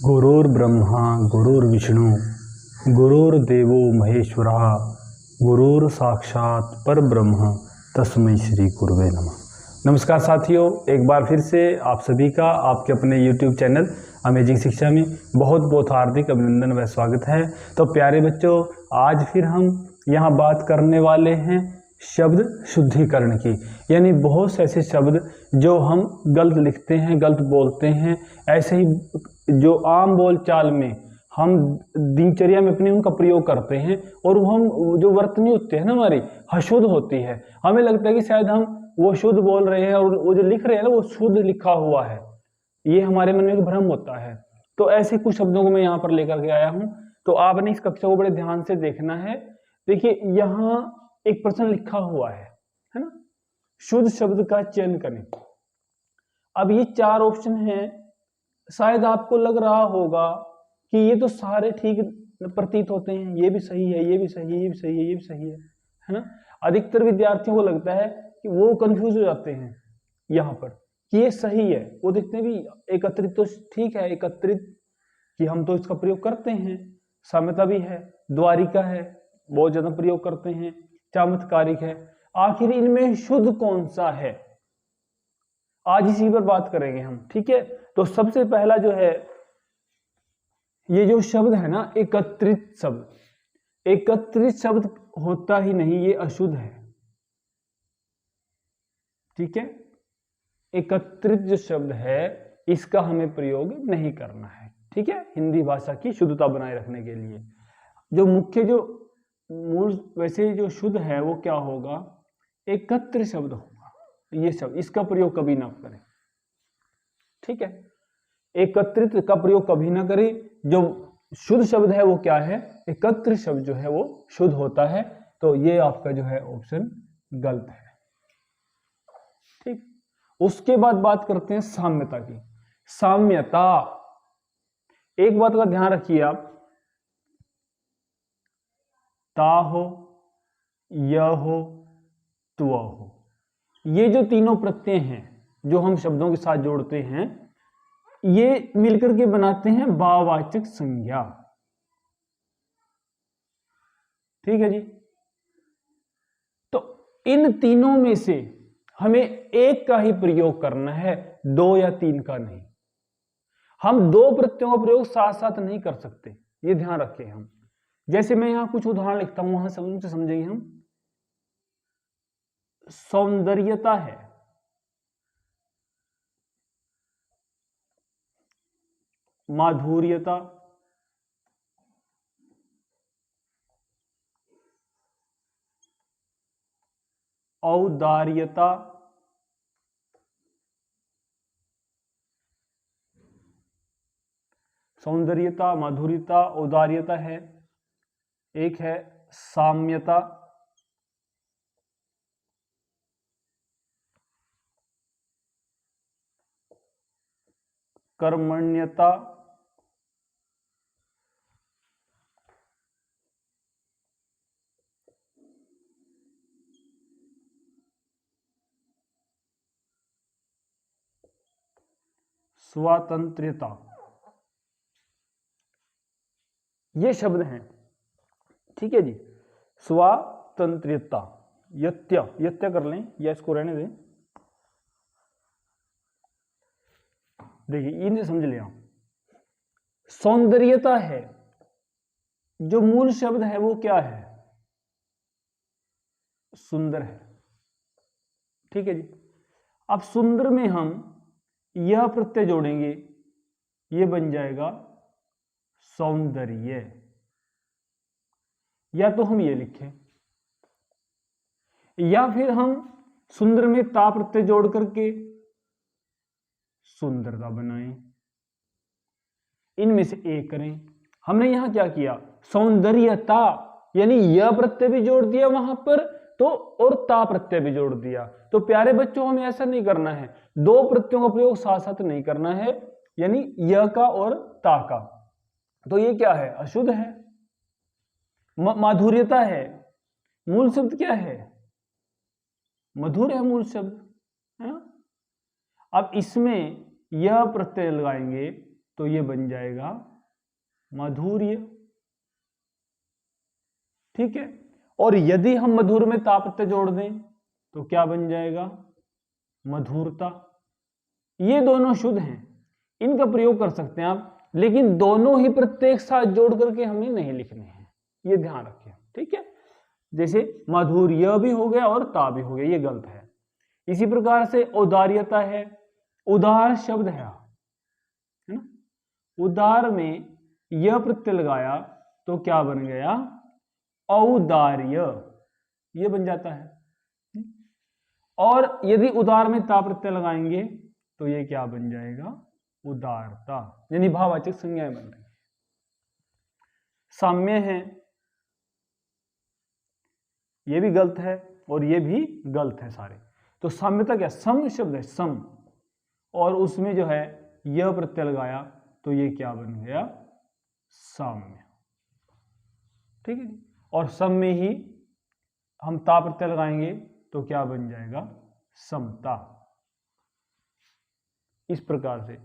गुरुर्ब्रह्मा गुरुर्विष्णु गुरुर्देवो महेश्वरः गुरुर साक्षात परब्रह्म तस्मै श्री गुरुवे नमः। नमस्कार साथियों, एक बार फिर से आप सभी का आपके अपने YouTube चैनल अमेजिंग शिक्षा में बहुत बहुत हार्दिक अभिनंदन व स्वागत है। तो प्यारे बच्चों, आज फिर हम यहाँ बात करने वाले हैं शब्द शुद्धिकरण की। यानी बहुत से ऐसे शब्द जो हम गलत लिखते हैं, गलत बोलते हैं, ऐसे ही जो आम बोल चाल में हम दिनचर्या में अपने उनका प्रयोग करते हैं और वो हम जो वर्तनी होते हैं ना हमारी अशुद्ध होती है। हमें लगता है कि शायद हम वो शुद्ध बोल रहे हैं और वो जो लिख रहे हैं ना वो शुद्ध लिखा हुआ है। ये हमारे मन में एक भ्रम होता है। तो ऐसे कुछ शब्दों को मैं यहाँ पर लेकर के आया हूँ। तो आपने इस कक्षा को बड़े ध्यान से देखना है। देखिए, यहाँ एक प्रश्न लिखा हुआ है ना, शुद्ध शब्द का चयन करें। अब ये चार ऑप्शन हैं। शायद आपको लग रहा होगा कि ये तो सारे ठीक प्रतीत होते हैं, ये भी सही है, ये भी सही है, ये भी सही है, ये भी सही है ना। अधिकतर विद्यार्थियों को लगता है कि वो कंफ्यूज हो जाते हैं यहाँ पर कि ये सही है। वो देखते हैं भी एकत्रित तो ठीक है, एकत्रित कि हम तो इसका प्रयोग करते हैं, साम्यता भी है, द्वारिका है, बहुत ज्यादा प्रयोग करते हैं, चमत्कारिक है। आखिर इनमें शुद्ध कौन सा है, आज इसी पर बात करेंगे हम। ठीक है, तो सबसे पहला जो है ये जो शब्द है ना, एकत्रित शब्द। एकत्रित शब्द होता ही नहीं, ये अशुद्ध है। ठीक है, एकत्रित जो शब्द है इसका हमें प्रयोग नहीं करना है। ठीक है, हिंदी भाषा की शुद्धता बनाए रखने के लिए जो मुख्य जो मूल वैसे जो शुद्ध है वो क्या होगा, एकत्र शब्द होगा। ये शब्द इसका प्रयोग कभी ना करें। ठीक है, एकत्रित का प्रयोग कभी ना करें। जो शुद्ध शब्द है वो क्या है, एकत्र शब्द जो है वो शुद्ध होता है। तो ये आपका जो है ऑप्शन गलत है। ठीक, उसके बाद बात करते हैं साम्यता की। साम्यता, एक बात का ध्यान रखिए आप, ता हो, य हो, त्व हो, ये जो तीनों प्रत्यय हैं जो हम शब्दों के साथ जोड़ते हैं, ये मिलकर के बनाते हैं भाववाचक संज्ञा। ठीक है जी। तो इन तीनों में से हमें एक का ही प्रयोग करना है, दो या तीन का नहीं। हम दो प्रत्ययों का प्रयोग साथ साथ नहीं कर सकते, ये ध्यान रखें हम। जैसे मैं यहां कुछ उदाहरण लिखता हूं, वहां से समझेंगे हम। सौंदर्यता है, माधुर्यता, औदार्यता, सौंदर्यता, माधुर्यता, औदार्यता है। एक है साम्यता, कर्मण्यता, स्वातंत्र्यता। ये शब्द हैं। ठीक है जी, स्वातंत्र्यता, यत्य, यत्य कर लें या इसको रहने दें। देखिए, इन्हें समझ लिया। सौंदर्यता है, जो मूल शब्द है वो क्या है, सुंदर है। ठीक है जी। अब सुंदर में हम यह प्रत्यय जोड़ेंगे, ये बन जाएगा सौंदर्य। या तो हम ये लिखें, या फिर हम सुंदर में ता प्रत्यय जोड़ करके सुंदरता बनाएं। इनमें से एक करें। हमने यहां क्या किया, सौंदर्यता यानी यह प्रत्यय भी जोड़ दिया वहां पर, तो और ता प्रत्यय भी जोड़ दिया। तो प्यारे बच्चों, हमें ऐसा नहीं करना है, दो प्रत्ययों का प्रयोग साथ साथ नहीं करना है, यानी य का और ता का। तो ये क्या है, अशुद्ध है। माधुर्यता है, मूल शब्द क्या है, मधुर है मूल शब्द है ना। अब इसमें यह प्रत्यय लगाएंगे तो ये बन जाएगा माधुर्य। ठीक है, और यदि हम मधुर में ता प्रत्यय जोड़ दें तो क्या बन जाएगा? मधुरता। ये दोनों शुद्ध हैं, इनका प्रयोग कर सकते हैं आप, लेकिन दोनों ही प्रत्येक साथ जोड़ करके हमें नहीं लिखने हैं, ये ध्यान रखें। ठीक है, जैसे माधुर्य भी हो गया और ता भी हो गया, ये गलत है। इसी प्रकार से औदार्यता है, उदार शब्द है ना, उदार में यह प्रत्यय लगाया तो क्या बन गया? औदार्य, ये बन जाता है। और यदि उदार में ता प्रत्यय लगाएंगे तो ये क्या बन जाएगा? उदारता, यानी भाववाचक संज्ञाएं बन रही है। साम्य है, ये भी गलत है और ये भी गलत है सारे। तो साम्यता क्या? सम शब्द है, सम, और उसमें जो है यह प्रत्यय लगाया तो ये क्या बन गया? साम्य। ठीक है जी, और सम में ही हम ता प्रत्यय लगाएंगे तो क्या बन जाएगा? समता। इस प्रकार से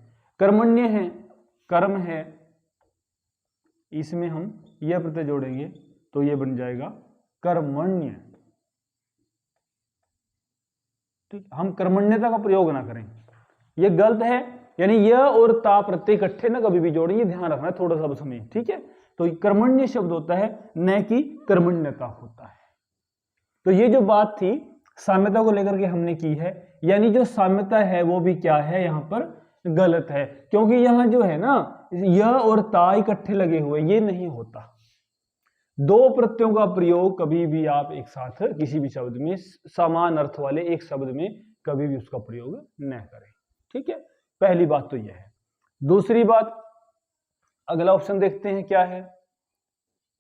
कर्मण्य है, कर्म है, इसमें हम यह प्रत्यय जोड़ेंगे तो ये बन जाएगा कर्मण्य। ठीक, हम कर्मण्यता का प्रयोग ना करें, ये गलत है। यानी यह और ता प्रत्यय इकट्ठे ना कभी भी जोड़ें, ये ध्यान रखना है थोड़ा सा बस हमें। ठीक है, तो कर्मण्य शब्द होता है, न कि कर्मण्यता होता है। तो ये जो बात थी साम्यता को लेकर के हमने की है, यानी जो साम्यता है वो भी क्या है? यहां पर गलत है, क्योंकि यहां जो है ना यह और ता इकट्ठे लगे हुए, ये नहीं होता। दो प्रत्ययों का प्रयोग कभी भी आप एक साथ किसी भी शब्द में, समान अर्थ वाले एक शब्द में कभी भी उसका प्रयोग न करें। ठीक है, पहली बात तो यह है। दूसरी बात, अगला ऑप्शन देखते हैं क्या है।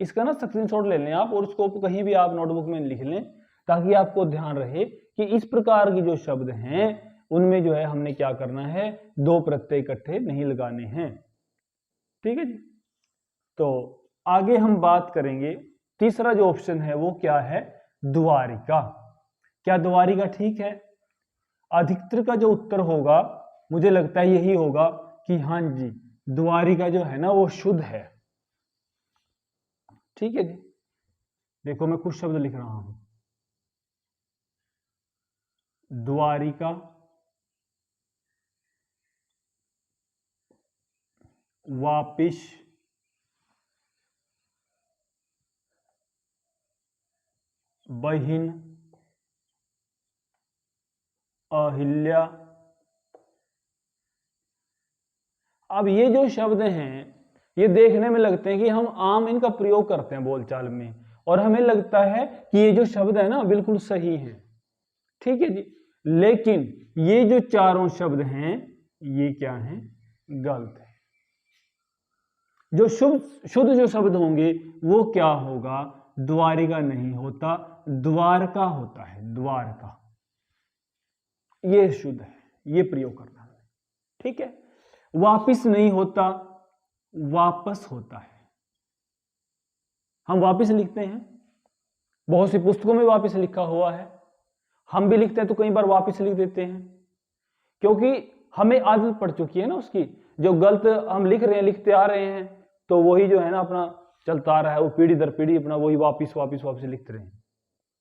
इसका ना स्क्रीनशॉट ले लें आप और उसको कहीं भी आप नोटबुक में लिख लें, ताकि आपको ध्यान रहे कि इस प्रकार की जो शब्द हैं उनमें जो है हमने क्या करना है? दो प्रत्यय इकट्ठे नहीं लगाने हैं। ठीक है जी, तो आगे हम बात करेंगे। तीसरा जो ऑप्शन है वो क्या है? द्वारिका। क्या द्वारिका ठीक है? अधिकतर का जो उत्तर होगा मुझे लगता है यही होगा कि हाँ जी, द्वारिका जो है ना वो शुद्ध है। ठीक है जी, देखो मैं कुछ शब्द लिख रहा हूं। द्वारिका, वापिस, बहिन, अहिल्या। अब ये जो शब्द हैं ये देखने में लगते हैं कि हम आम इनका प्रयोग करते हैं बोलचाल में, और हमें लगता है कि ये जो शब्द है ना बिल्कुल सही है। ठीक है जी, लेकिन ये जो चारों शब्द हैं ये क्या हैं? गलत है। जो शुद्ध जो शब्द होंगे वो क्या होगा? द्वारिका नहीं होता, द्वारका होता है। द्वारका, ये शुद्ध है, ये प्रयोग करना है। ठीक है, वापिस नहीं होता, वापस होता है। हम वापिस लिखते हैं, बहुत सी पुस्तकों में वापिस लिखा हुआ है, हम भी लिखते हैं तो कई बार वापिस लिख देते हैं, क्योंकि हमें आदत पड़ चुकी है ना उसकी। जो गलत हम लिख रहे हैं, लिखते आ रहे हैं, तो वही जो है ना अपना चलता आ रहा है, वो पीढ़ी दर पीढ़ी अपना वही वापिस वापिस वापिस लिखते रहे हैं,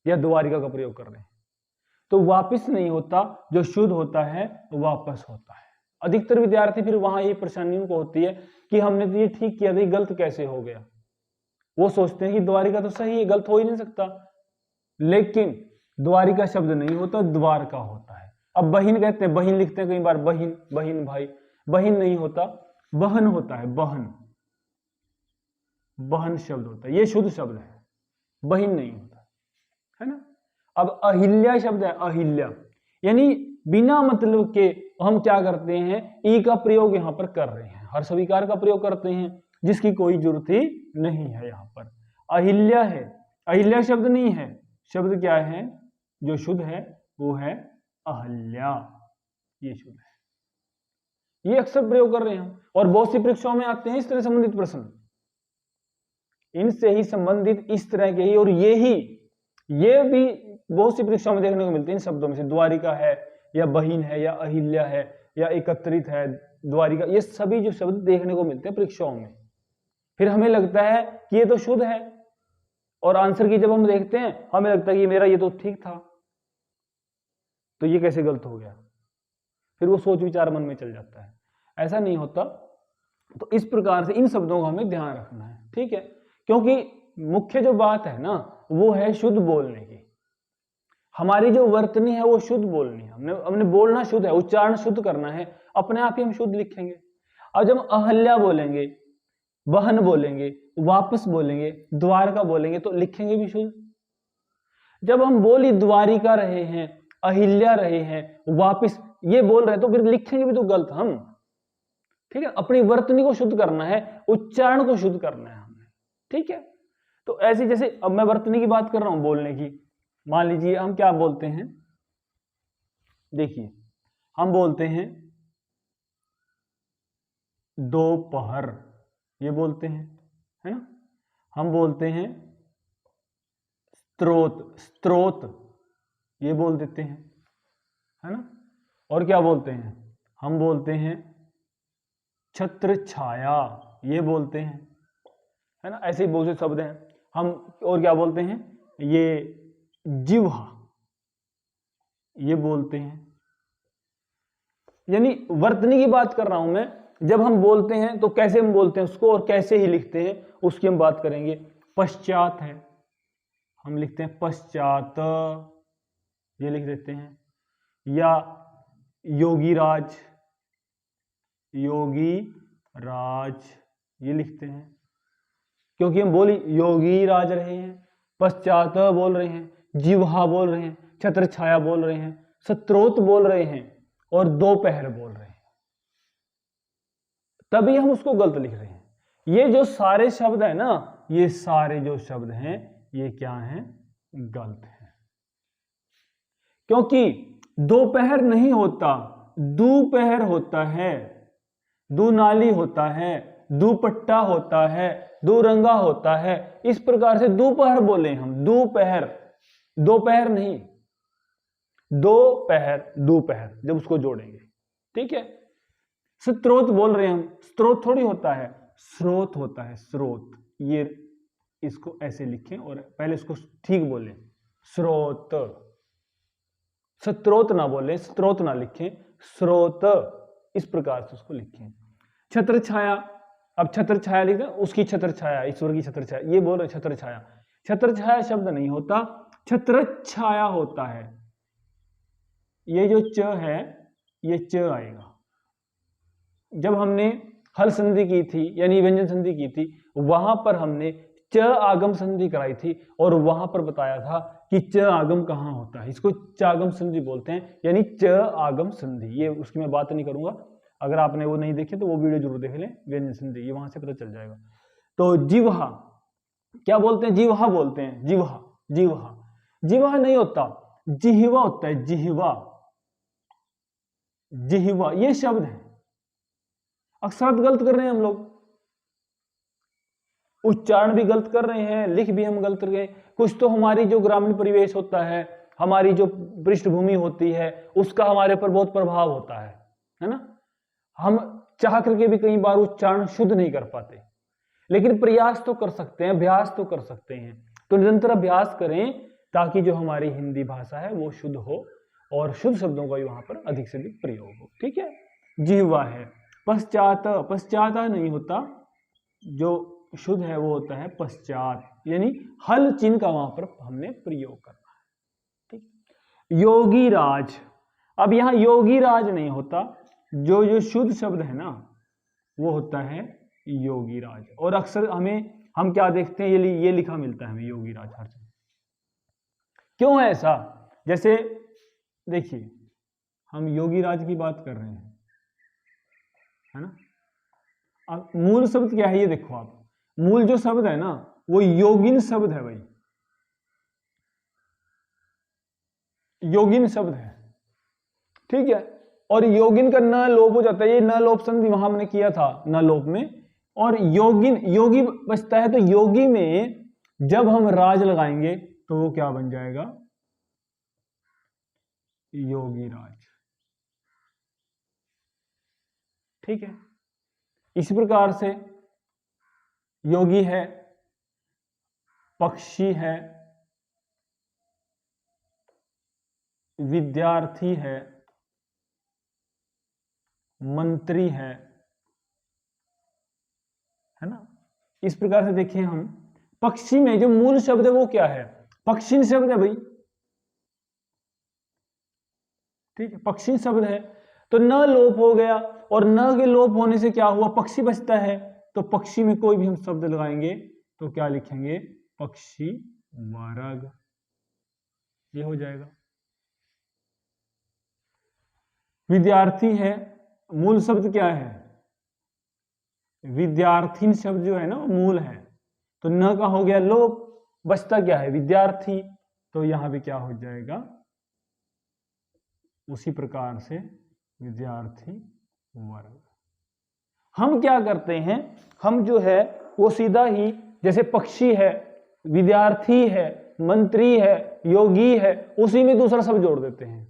या द्वारिका का प्रयोग कर रहे हैं। तो वापिस नहीं होता, जो शुद्ध होता है वापस होता है। अधिकतर विद्यार्थी फिर वहां ये परेशानी उनको होती है कि हमने तो ये ठीक किया था, ये गलत कैसे हो गया। वो सोचते हैं कि द्वारिका तो सही है, गलत हो ही नहीं सकता, लेकिन द्वारिका शब्द नहीं होता, द्वारका होता है। अब बहिन कहते हैं, बहिन लिखते हैं कई बार, बहिन, बहिन भाई, बहिन नहीं होता, बहन होता है। बहन, बहन शब्द होता है, ये शुद्ध शब्द है, बहिन नहीं होता है ना। अब अहिल्या शब्द है, अहिल्या, यानी बिना मतलब के हम क्या करते हैं? ई का प्रयोग यहां पर कर रहे हैं, हर स्वीकार का प्रयोग करते हैं, जिसकी कोई जरूरत ही नहीं है। यहां पर अहिल्या है, अहिल्या शब्द नहीं है, शब्द क्या है? जो शुद्ध है वो है अहल्या, ये शुद्ध है। ये अक्सर प्रयोग कर रहे हैं हम, और बहुत सी परीक्षाओं में आते हैं इस तरह संबंधित प्रश्न, इनसे ही संबंधित इस तरह के ही, और ये भी बहुत सी परीक्षाओं में देखने को मिलते हैं इन शब्दों में से। द्वारिका है, या बहिन है, या अहिल्या है, या एकत्रित है, द्वारिका, ये सभी जो शब्द देखने को मिलते हैं परीक्षाओं में। फिर हमें लगता है कि ये तो शुद्ध है, और आंसर की जब हम देखते हैं हमें लगता है कि मेरा ये तो ठीक था, तो ये कैसे गलत हो गया। फिर वो सोच विचार मन में चल जाता है, ऐसा नहीं होता। तो इस प्रकार से इन शब्दों का हमें ध्यान रखना है, ठीक है। क्योंकि मुख्य जो बात है ना वो है शुद्ध बोलने की। हमारी जो वर्तनी है वो शुद्ध बोलनी है, हमने बोलना शुद्ध है, उच्चारण शुद्ध करना है, अपने आप ही हम शुद्ध लिखेंगे। अब जब अहल्या बोलेंगे, बहन बोलेंगे, वापस बोलेंगे, द्वारका बोलेंगे तो लिखेंगे भी शुद्ध। जब हम बोली द्वारिका रहे हैं, अहिल्या रहे हैं, वापस ये बोल रहे हैं तो फिर लिखेंगे भी तो गलत हम, ठीक है। अपनी वर्तनी को शुद्ध करना है, उच्चारण को शुद्ध करना है हमें, ठीक है। तो ऐसे जैसे अब मैं वर्तनी की बात कर रहा हूं बोलने की, मान लीजिए हम क्या बोलते हैं, देखिए हम बोलते हैं दोपहर, ये बोलते हैं, है ना। हम बोलते हैं स्त्रोत, स्त्रोत ये बोल देते हैं, है ना। और क्या बोलते हैं, हम बोलते हैं छत्र छाया, ये बोलते हैं, है ना। ऐसे ही बहुत से शब्द हैं हम। और क्या बोलते हैं, ये जिह्वा, ये बोलते हैं। यानी वर्तनी की बात कर रहा हूं मैं। जब हम बोलते हैं तो कैसे हम बोलते हैं उसको और कैसे ही लिखते हैं उसकी हम बात करेंगे। पश्चात है, हम लिखते हैं पश्चात, ये लिख देते हैं। या योगीराज, योगी राज, ये लिखते हैं, क्योंकि हम बोली योगीराज रहे हैं, पश्चात बोल रहे हैं, जिह्वा बोल रहे हैं, छत्र छाया बोल रहे हैं, स्त्रोत बोल रहे हैं और दोपहर बोल रहे हैं, तभी हम उसको गलत लिख रहे हैं। ये जो सारे शब्द है ना, ये सारे जो शब्द हैं ये क्या हैं, गलत हैं। क्योंकि दोपहर नहीं होता, दोपहर होता है, दो नाली होता है, दुपट्टा होता है, दो रंगा होता है। इस प्रकार से दोपहर बोले हम, दोपहर, दोपहर नहीं, दोपहर, दोपहर जब उसको जोड़ेंगे, ठीक है। स्त्रोत बोल रहे हैं हम, स्त्रोत थोड़ी होता है, स्रोत होता है, स्रोत। ये इसको ऐसे लिखें और पहले इसको ठीक बोलें, स्रोत, स्त्रोत ना बोले, स्त्रोत ना लिखें, स्रोत, इस प्रकार से उसको लिखें। छत्र छाया, अब छत्र छाया लिखते हैं, उसकी छत्र छाया, ईश्वर की छत्र छाया, ये बोल रहे छत्र छाया। छत्र छाया शब्द नहीं होता, छत्र छाया होता है। ये जो च है ये च आएगा। जब हमने हल संधि की थी यानी व्यंजन संधि की थी, वहां पर हमने च आगम संधि कराई थी और वहां पर बताया था कि च आगम कहां होता है। इसको चागम संधि बोलते हैं, यानी च आगम संधि। ये उसकी मैं बात नहीं करूंगा, अगर आपने वो नहीं देखी तो वो वीडियो जरूर देख लें, व्यंजन संधि, ये वहां से पता चल जाएगा। तो जिह्वा क्या बोलते हैं, जिह्वा बोलते हैं, जिह्वा, जिह्वा, जिह्वा नहीं होता, जिह्वा होता है, जिह्वा, जिह्वा। ये शब्द है, अक्षरार्थ गलत कर रहे हैं हम लोग, उच्चारण भी गलत कर रहे हैं, लिख भी हम गलत कर रहे हैं। कुछ तो हमारी जो ग्रामीण परिवेश होता है, हमारी जो पृष्ठभूमि होती है, उसका हमारे पर बहुत प्रभाव होता है ना। हम चाह करके भी कई बार उच्चारण शुद्ध नहीं कर पाते, लेकिन प्रयास तो कर सकते हैं, अभ्यास तो कर सकते हैं। तो निरंतर अभ्यास करें ताकि जो हमारी हिंदी भाषा है वो शुद्ध हो और शुद्ध शब्दों का वहां पर अधिक से अधिक प्रयोग हो, ठीक है। जिह्वा है, पश्चात, पश्चात नहीं होता, जो शुद्ध है वो होता है पश्चात, यानी हल चिन्ह का वहां पर हमने प्रयोग करना है, ठीक। योगी राज, अब यहां योगी राज नहीं होता, जो शुद्ध शब्द है ना वो होता है योगी राज। और अक्सर हम क्या देखते हैं, ये लिखा मिलता है हमें योगी राज हर जगह। क्यों है ऐसा, जैसे देखिए हम योगी राज की बात कर रहे हैं, है ना। अब मूल शब्द क्या है ये देखो आप, मूल जो शब्द है ना वो योगिन शब्द है भाई, योगिन शब्द है, ठीक है। और योगिन का न लोप हो जाता है, ये न लोप संधि वहां हमने किया था न लोप में, और योगिन, योगी बचता है, तो योगी में जब हम राज लगाएंगे तो वो क्या बन जाएगा, योगी राज, ठीक है। इसी प्रकार से योगी है, पक्षी है, विद्यार्थी है, मंत्री है ना। इस प्रकार से देखिए हम पक्षी में जो मूल शब्द है वो क्या है, पक्षी शब्द है भाई, ठीक है, पक्षी शब्द है। तो न लोप हो गया, और न के लोप होने से क्या हुआ, पक्षी बचता है। तो पक्षी में कोई भी हम शब्द लगाएंगे तो क्या लिखेंगे, पक्षी वर्ग, ये हो जाएगा। विद्यार्थी है, मूल शब्द क्या है, विद्यार्थी शब्द जो है ना मूल है, तो न का हो गया लोप, बचता क्या है, विद्यार्थी, तो यहां भी क्या हो जाएगा, उसी प्रकार से विद्यार्थी वर्ग। हम क्या करते हैं, हम जो है वो सीधा ही जैसे पक्षी है, विद्यार्थी है, मंत्री है, योगी है, उसी में दूसरा शब्द जोड़ देते हैं।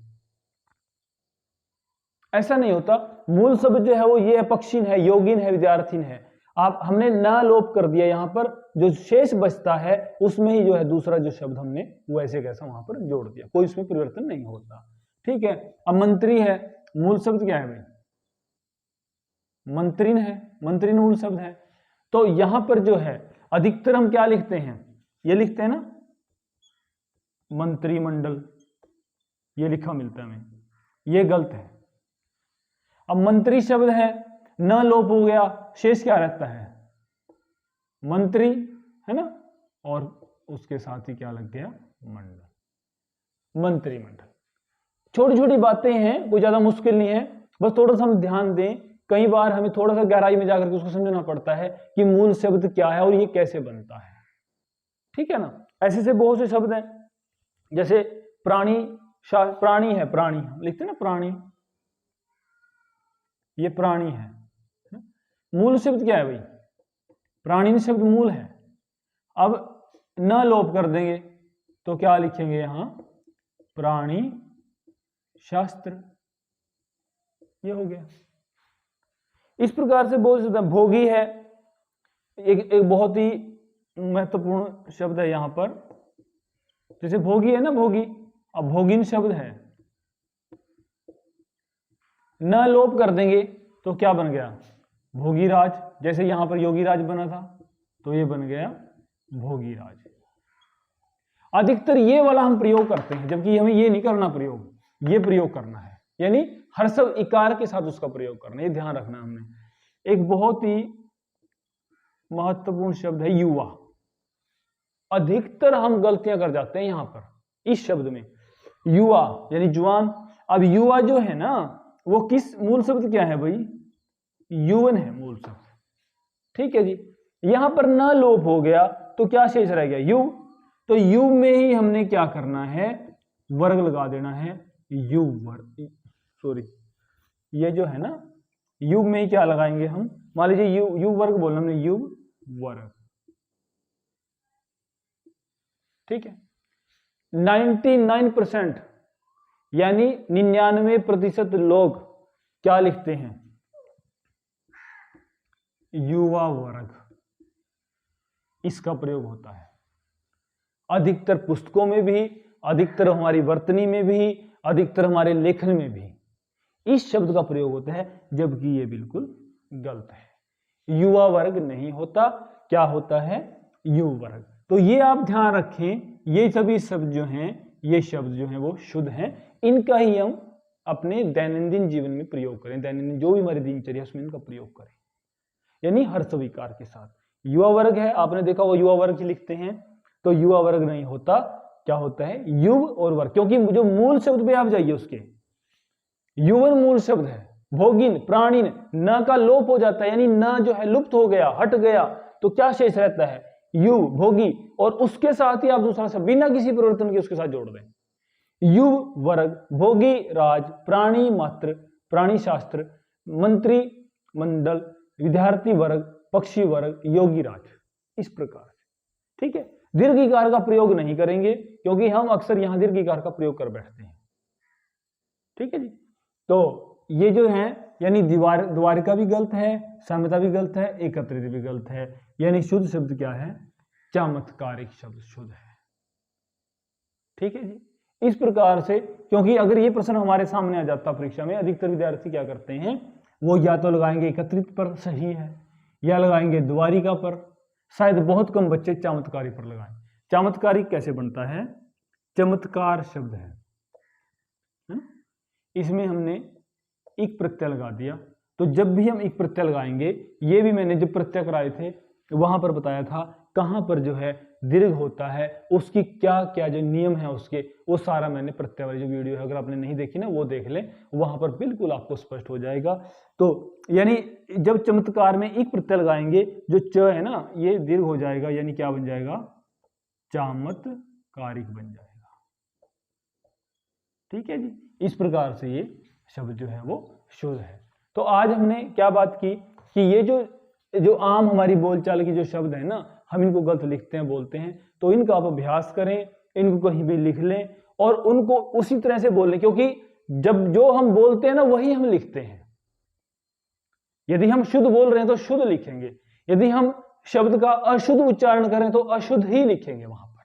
ऐसा नहीं होता, मूल शब्द जो है वो ये है, पक्षी है, योगिन है, विद्यार्थीन है। आप हमने ना लोप कर दिया, यहां पर जो शेष बचता है उसमें ही जो है दूसरा जो शब्द हमने वो ऐसे कैसा वहां पर जोड़ दिया, कोई उसमें परिवर्तन नहीं होता, ठीक है। अब मंत्री है, मूल शब्द क्या है भाई, मंत्रीन है, मंत्रीन मूल शब्द है। तो यहां पर जो है अधिकतर हम क्या लिखते हैं, ये लिखते हैं ना मंत्रिमंडल, ये लिखा मिलता है हमें, ये गलत है। अब मंत्री शब्द है, न लोप हो गया, शेष क्या रहता है, मंत्री है ना, और उसके साथ ही क्या लग गया, मंडल, मंत्रिमंडल। छोटी छोटी बातें हैं, कोई ज्यादा मुश्किल नहीं है, बस थोड़ा सा हम ध्यान दें। कई बार हमें थोड़ा सा गहराई में जाकर के उसको समझना पड़ता है कि मूल शब्द क्या है और ये कैसे बनता है, ठीक है ना। ऐसे से बहुत से शब्द हैं, जैसे प्राणी, प्राणी है, प्राणी लिखते हैं ना, प्राणी, ये प्राणी है, मूल शब्द क्या है भाई, प्राणी शब्द मूल है। अब न लोप कर देंगे तो क्या लिखेंगे यहां, प्राणी शास्त्र, ये हो गया। इस प्रकार से बहुत ज्यादा भोगी है, एक बहुत ही महत्वपूर्ण शब्द है यहां पर, जैसे भोगी है ना, भोगी, अब भोगिन शब्द है, न लोप कर देंगे तो क्या बन गया, भोगीराज। जैसे यहां पर योगीराज बना था तो ये बन गया भोगीराज। अधिकतर ये वाला हम प्रयोग करते हैं, जबकि हमें ये नहीं करना प्रयोग, ये प्रयोग करना है, यानी हर्षव इकार के साथ उसका प्रयोग करना, ये ध्यान रखना हमने। एक बहुत ही महत्वपूर्ण शब्द है युवा, अधिकतर हम गलतियां कर जाते हैं यहां पर इस शब्द में, युवा यानी जुआन। अब युवा जो है ना वो किस, मूल शब्द क्या है भाई, युवन है मूल शब्द, ठीक है जी। यहां पर न लोप हो गया तो क्या शेष रह गया, युव, तो युव में ही हमने क्या करना है, वर्ग लगा देना है, युव वर्ग, सॉरी ये जो है ना युव में ही क्या लगाएंगे हम, मान लीजिए युव वर्ग बोलना हमने, युव वर्ग, ठीक है। 99% यानी 99% लोग क्या लिखते हैं, युवा वर्ग, इसका प्रयोग होता है अधिकतर पुस्तकों में भी, अधिकतर हमारी वर्तनी में भी, अधिकतर हमारे लेखन में भी इस शब्द का प्रयोग होता है, जबकि ये बिल्कुल गलत है। युवा वर्ग नहीं होता, क्या होता है, युव वर्ग। तो ये आप ध्यान रखें, ये सभी शब्द जो हैं, ये शब्द जो हैं वो शुद्ध हैं, इनका ही हम अपने दैनंदिन जीवन में प्रयोग करें, दैनंदिन जो भी हमारी दिनचर्या उसमें इनका प्रयोग करें, यानी हर्षविकार के साथ। युवा वर्ग है, आपने देखा वो युवा वर्ग लिखते हैं, तो युवा वर्ग नहीं होता, क्या होता है, युव और वर्ग, क्योंकि जो मूल शब्द पे आप जाइए उसके, युवन मूल शब्द है, भोगिन, प्राणीन, न का लोप हो जाता है, यानी न जो है लुप्त हो गया, हट गया, तो क्या शेष रहता है, युव, भोगी, और उसके साथ ही आप दूसरा शब्द बिना किसी परिवर्तन के उसके साथ जोड़ दें, युव वर्ग, भोगी राज, प्राणी मात्र, प्राणी शास्त्र, मंत्री मंडल, विद्यार्थी वर्ग, पक्षी वर्ग, योगी राज, इस प्रकार से, ठीक है। दीर्घ इकार का प्रयोग नहीं करेंगे क्योंकि हम अक्सर यहां दीर्घ इकार का प्रयोग कर बैठते हैं, ठीक है जी। तो ये जो है यानी द्वारिका भी गलत है, साम्यता भी गलत है, एकत्रित भी गलत है। यानी शुद्ध शब्द क्या है? चमत्कारिक शब्द शुद्ध है। ठीक है जी। इस प्रकार से, क्योंकि अगर ये प्रश्न हमारे सामने आ जाता परीक्षा में, अधिकतर विद्यार्थी क्या करते हैं, वो या तो लगाएंगे एकत्रित पर सही है, या लगाएंगे द्वारिका पर, शायद बहुत कम बच्चे चमत्कारी पर लगाएं। चमत्कारिक कैसे बनता है? चमत्कार शब्द है ना? इसमें हमने एक प्रत्यय लगा दिया। तो जब भी हम एक प्रत्यय लगाएंगे, ये भी मैंने जब प्रत्यय कराए थे वहां पर बताया था कहां पर जो है दीर्घ होता है, उसकी क्या क्या जो नियम है उसके, वो सारा मैंने प्रत्यय वाली जो वीडियो है, अगर आपने नहीं देखी ना वो देख लें, वहां पर बिल्कुल आपको स्पष्ट हो जाएगा। तो यानी जब चमत्कार में एक प्रत्यय लगाएंगे, जो च है ना ये दीर्घ हो जाएगा, यानी क्या बन जाएगा? चमत्कारिक बन जाएगा। ठीक है जी। इस प्रकार से ये शब्द जो है वो शुद्ध है। तो आज हमने क्या बात की कि ये जो आम हमारी बोलचाल की जो शब्द है ना, हम इनको गलत लिखते हैं, बोलते हैं, तो इनका आप अभ्यास करें, इनको कहीं भी लिख लें और उनको उसी तरह से बोल लें, क्योंकि जब जो हम बोलते हैं ना वही हम लिखते हैं। यदि हम शुद्ध बोल रहे हैं तो शुद्ध लिखेंगे, यदि हम शब्द का अशुद्ध उच्चारण करें तो अशुद्ध ही लिखेंगे वहां पर।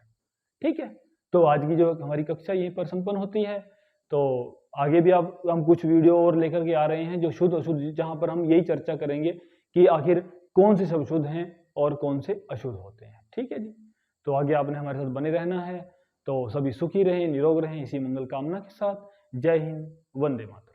ठीक है। तो आज की जो हमारी कक्षा यहीं पर संपन्न होती है। तो आगे भी हम कुछ वीडियो और लेकर के आ रहे हैं जो शुद्ध अशुद्ध, जहां पर हम यही चर्चा करेंगे कि आखिर कौन से शब्द शुद्ध हैं और कौन से अशुद्ध होते हैं। ठीक है जी। तो आगे आपने हमारे साथ बने रहना है। तो सभी सुखी रहें, निरोग रहें, इसी मंगल कामना के साथ। जय हिंद, वंदे मातरम।